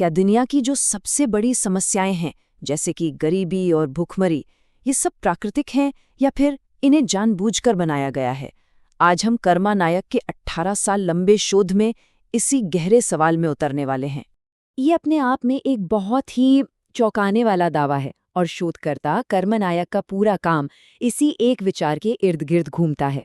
क्या दुनिया की जो सबसे बड़ी समस्याएं हैं, जैसे कि गरीबी और भूखमरी, ये सब प्राकृतिक हैं या फिर इन्हें जानबूझकर बनाया गया है? आज हम कर्मा नायक के 18 साल लंबे शोध में इसी गहरे सवाल में उतरने वाले हैं। ये अपने आप में एक बहुत ही चौंकाने वाला दावा है और शोधकर्ता कर्मा नायक का पूरा काम इसी एक विचार के इर्द गिर्द घूमता है।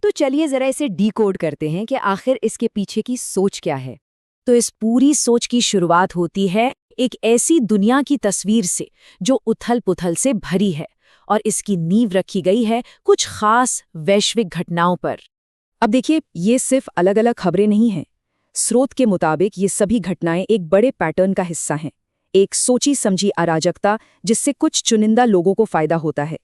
तो चलिए जरा इसे डीकोड करते हैं कि आखिर इसके पीछे की सोच क्या है। तो इस पूरी सोच की शुरुआत होती है एक ऐसी दुनिया की तस्वीर से जो उथल-पुथल से भरी है, और इसकी नींव रखी गई है कुछ खास वैश्विक घटनाओं पर। अब देखिए, ये सिर्फ अलग-अलग खबरें नहीं हैं। स्रोत के मुताबिक ये सभी घटनाएं एक बड़े पैटर्न का हिस्सा हैं, एक सोची समझी अराजकता जिससे कुछ चुनिंदा लोगों को फायदा होता है।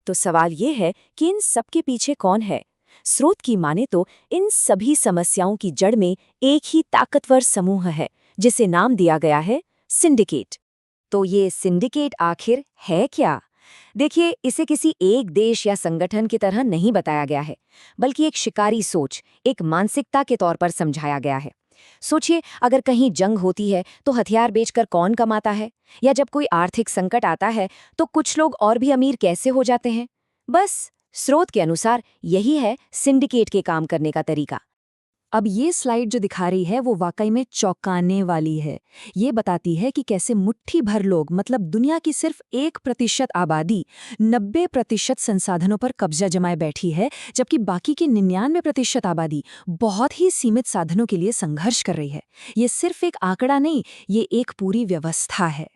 तो सवाल ये है कि इन सब के पीछे कौन है? स्रोत की माने तो इन सभी समस्याओं की जड़ में एक ही ताकतवर समूह है, जिसे नाम दिया गया है सिंडिकेट। तो ये सिंडिकेट आखिर है क्या? देखिए, इसे किसी एक देश या संगठन की तरह नहीं बताया गया है, बल्कि एक शिकारी सोच, एक मानसिकता के तौर पर समझाया गया है। सोचिए, अगर कहीं जंग होती है तो हथियार बेचकर कौन कमाता है? या जब कोई आर्थिक संकट आता है तो कुछ लोग और भी अमीर कैसे हो जाते हैं? बस स्रोत के अनुसार यही है सिंडिकेट के काम करने का तरीका। अब ये स्लाइड जो दिखा रही है वो वाकई में चौंकाने वाली है। ये बताती है कि कैसे मुट्ठी भर लोग, मतलब दुनिया की सिर्फ 1% आबादी 90% संसाधनों पर कब्जा जमाए बैठी है, जबकि बाकी की 99% आबादी बहुत ही सीमित साधनों के लिए संघर्ष कर रही है। ये सिर्फ एक आंकड़ा नहीं, ये एक पूरी व्यवस्था है।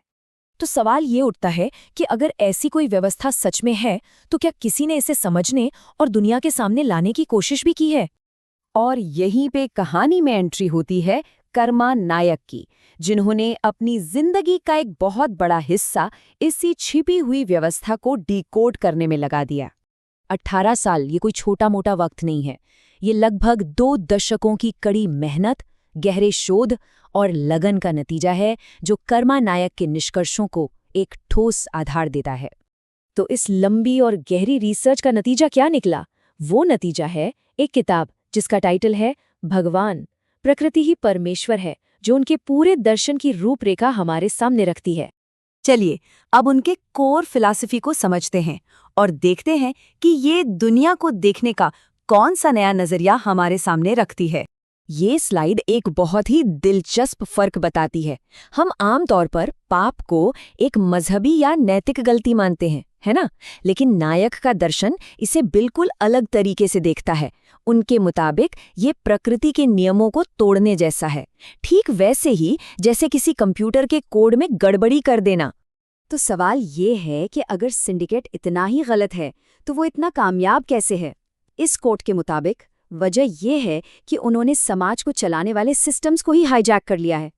तो सवाल ये उठता है कि अगर ऐसी कोई व्यवस्था सच में है, तो क्या किसी ने इसे समझने और दुनिया के सामने लाने की कोशिश भी की है? और यहीं पे कहानी में एंट्री होती है कर्मा नायक की, जिन्होंने अपनी जिंदगी का एक बहुत बड़ा हिस्सा इसी छिपी हुई व्यवस्था को डिकोड करने में लगा दिया। 18 साल ये कोई छोटा मोटा वक्त नहीं है। ये लगभग 2 दशकों की कड़ी मेहनत, गहरे शोध और लगन का नतीजा है, जो कर्मा नायक के निष्कर्षों को एक ठोस आधार देता है। तो इस लंबी और गहरी रिसर्च का नतीजा क्या निकला? वो नतीजा है एक किताब जिसका टाइटल है भगवान, प्रकृति ही परमेश्वर है, जो उनके पूरे दर्शन की रूपरेखा हमारे सामने रखती है। चलिए अब उनके कोर फिलॉसफी को समझते हैं और देखते हैं कि ये दुनिया को देखने का कौन सा नया नजरिया हमारे सामने रखती है। ये स्लाइड एक बहुत ही दिलचस्प फर्क बताती है। हम आमतौर पर पाप को एक मजहबी या नैतिक गलती मानते हैं, है ना? लेकिन नायक का दर्शन इसे बिल्कुल अलग तरीके से देखता है। उनके मुताबिक ये प्रकृति के नियमों को तोड़ने जैसा है, ठीक वैसे ही जैसे किसी कंप्यूटर के कोड में गड़बड़ी कर देना। तो सवाल ये है कि अगर सिंडिकेट इतना ही गलत है, तो वो इतना कामयाब कैसे है? इस कोट के मुताबिक वजह यह है कि उन्होंने समाज को चलाने वाले सिस्टम्स को ही हाईजैक कर लिया है।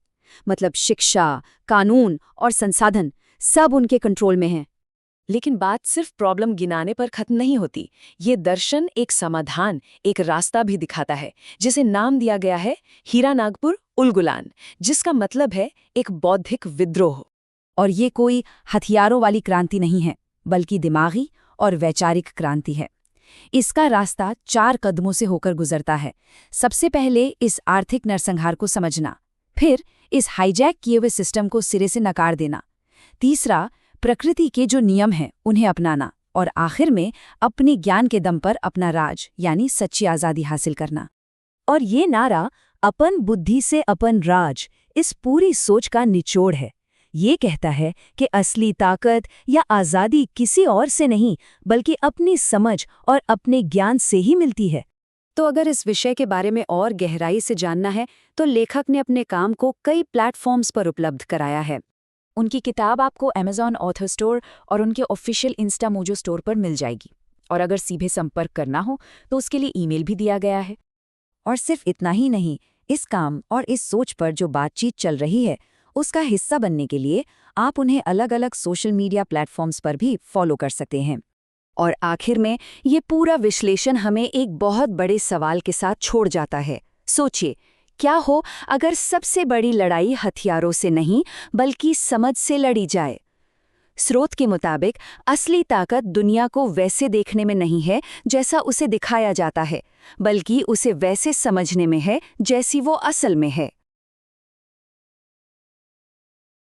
मतलब शिक्षा, कानून और संसाधन सब उनके कंट्रोल में हैं। लेकिन बात सिर्फ प्रॉब्लम गिनाने पर खत्म नहीं होती। ये दर्शन एक समाधान, एक रास्ता भी दिखाता है, जिसे नाम दिया गया है हीरा नागपुर उलगुलान, जिसका मतलब है एक बौद्धिक विद्रोह। और ये कोई हथियारों वाली क्रांति नहीं है, बल्कि दिमागी और वैचारिक क्रांति है। इसका रास्ता 4 कदमों से होकर गुजरता है। सबसे पहले इस आर्थिक नरसंहार को समझना, फिर इस हाईजैक किए हुए सिस्टम को सिरे से नकार देना, तीसरा प्रकृति के जो नियम हैं उन्हें अपनाना, और आखिर में अपने ज्ञान के दम पर अपना राज यानी सच्ची आज़ादी हासिल करना। और ये नारा अपन बुद्धि से अपन राज इस पूरी सोच का निचोड़ है। ये कहता है कि असली ताकत या आज़ादी किसी और से नहीं, बल्कि अपनी समझ और अपने ज्ञान से ही मिलती है। तो अगर इस विषय के बारे में और गहराई से जानना है, तो लेखक ने अपने काम को कई प्लेटफॉर्म्स पर उपलब्ध कराया है। उनकी किताब आपको Amazon ऑथर स्टोर और उनके ऑफिशियल इंस्टा मोजो स्टोर पर मिल जाएगी। और अगर सीधे संपर्क करना हो तो उसके लिए ईमेल भी दिया गया है। और सिर्फ इतना ही नहीं, इस काम और इस सोच पर जो बातचीत चल रही है, उसका हिस्सा बनने के लिए आप उन्हें अलग अलग सोशल मीडिया प्लेटफॉर्म्स पर भी फॉलो कर सकते हैं। और आखिर में ये पूरा विश्लेषण हमें एक बहुत बड़े सवाल के साथ छोड़ जाता है। सोचिए, क्या हो अगर सबसे बड़ी लड़ाई हथियारों से नहीं, बल्कि समझ से लड़ी जाए? स्रोत के मुताबिक असली ताकत दुनिया को वैसे देखने में नहीं है जैसा उसे दिखाया जाता है, बल्कि उसे वैसे समझने में है जैसी वो असल में है।